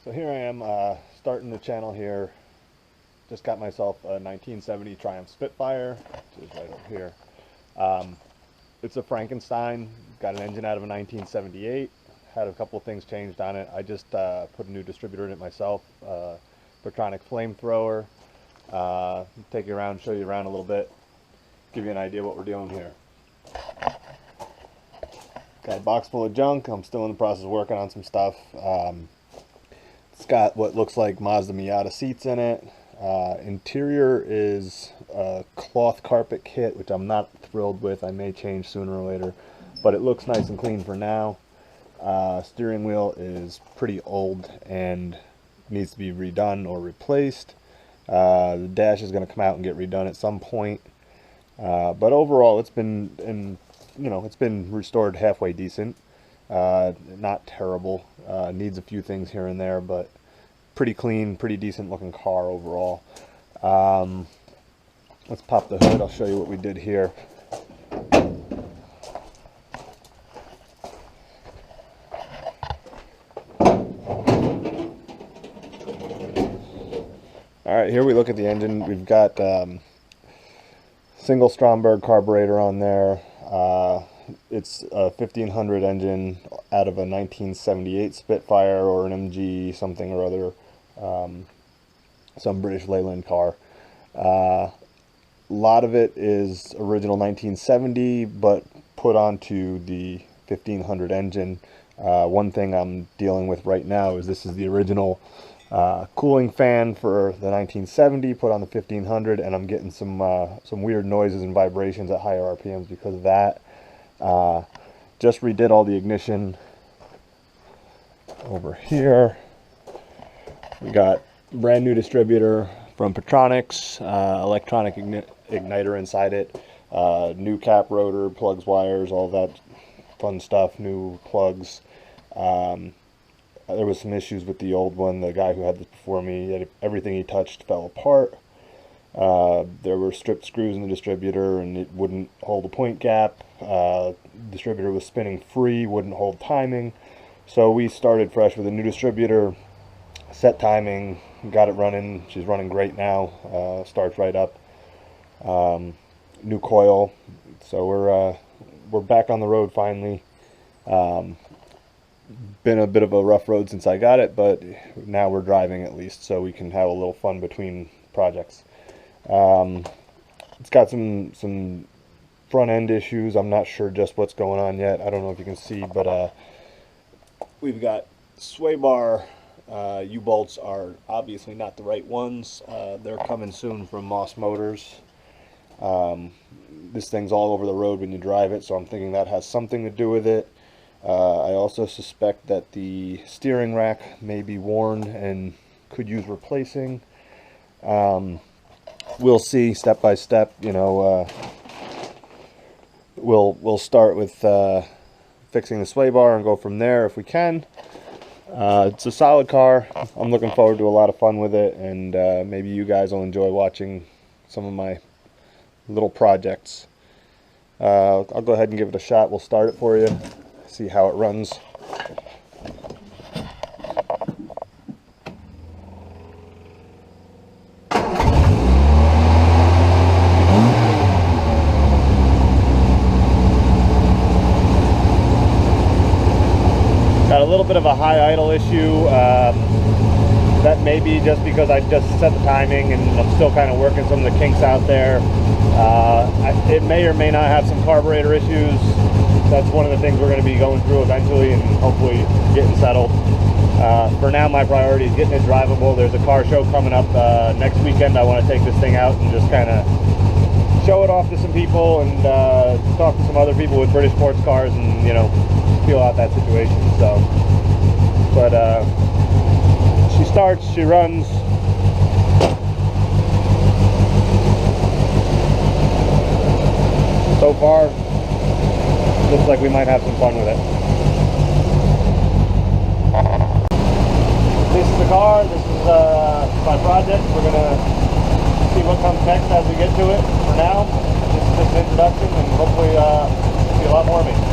So here I am starting the channel here. Just got myself a 1970 Triumph Spitfire, which is right over here. It's a Frankenstein, got an engine out of a 1978, had a couple of things changed on it. I just put a new distributor in it myself, Petronic flamethrower. Take you around, show you around a little bit, give you an idea what we're doing here. Got a box full of junk. I'm still in the process of working on some stuff. It's got what looks like Mazda Miata seats in it. Interior is a cloth carpet kit, which I'm not thrilled with. I may change sooner or later, but it looks nice and clean for now. Steering wheel is pretty old and needs to be redone or replaced. The dash is going to come out and get redone at some point. But overall, it's been it's been restored halfway decent. Not terrible. Needs a few things here and there, but pretty clean, pretty decent looking car overall. Let's pop the hood. I'll show you what we did here. Alright, here we look at the engine. We've got single Stromberg carburetor on there. It's a 1500 engine out of a 1978 Spitfire or an MG something or other, some British Leyland car. A lot of it is original 1970, but put onto the 1500 engine. One thing I'm dealing with right now is this is the original cooling fan for the 1970 put on the 1500, and I'm getting some weird noises and vibrations at higher RPMs because of that. Just redid all the ignition over here. We got brand new distributor from Petronics, electronic igniter inside it, new cap rotor, plugs, wires, all that fun stuff, new plugs. There was some issues with the old one. The guy who had this before me, everything he touched fell apart. There were stripped screws in the distributor and it wouldn't hold a point gap. Distributor was spinning free, wouldn't hold timing. So we started fresh with a new distributor, set timing, got it running. She's running great now. Starts right up. New coil. So we're back on the road finally. Been a bit of a rough road since I got it, but now we're driving at least, so we can have a little fun between projects. It's got some front end issues. I'm not sure just what's going on yet. I don't know if you can see, but we've got sway bar U-bolts are obviously not the right ones. They're coming soon from Moss Motors. This thing's all over the road when you drive it, so I'm thinking that has something to do with it. I also suspect that the steering rack may be worn and could use replacing. We'll see step by step. We'll start with fixing the sway bar and go from there if we can. It's a solid car. I'm looking forward to a lot of fun with it, and maybe you guys will enjoy watching some of my little projects. I'll go ahead and give it a shot. We'll start it for you, see how it runs. Got a little bit of a high idle issue. That may be just because I just set the timing and I'm still kind of working some of the kinks out there. It may or may not have some carburetor issues. That's one of the things we're going to be going through eventually and hopefully getting settled. For now, my priority is getting it drivable. There's a car show coming up next weekend. I want to take this thing out and just kind of show it off to some people and talk to some other people with British sports cars and, feel out that situation. So, but she starts, she runs. So far, looks like we might have some fun with it. This is the car. This is my project. We're going to see what comes next as we get to it. For now, this is just an introduction, and hopefully see a lot more of me.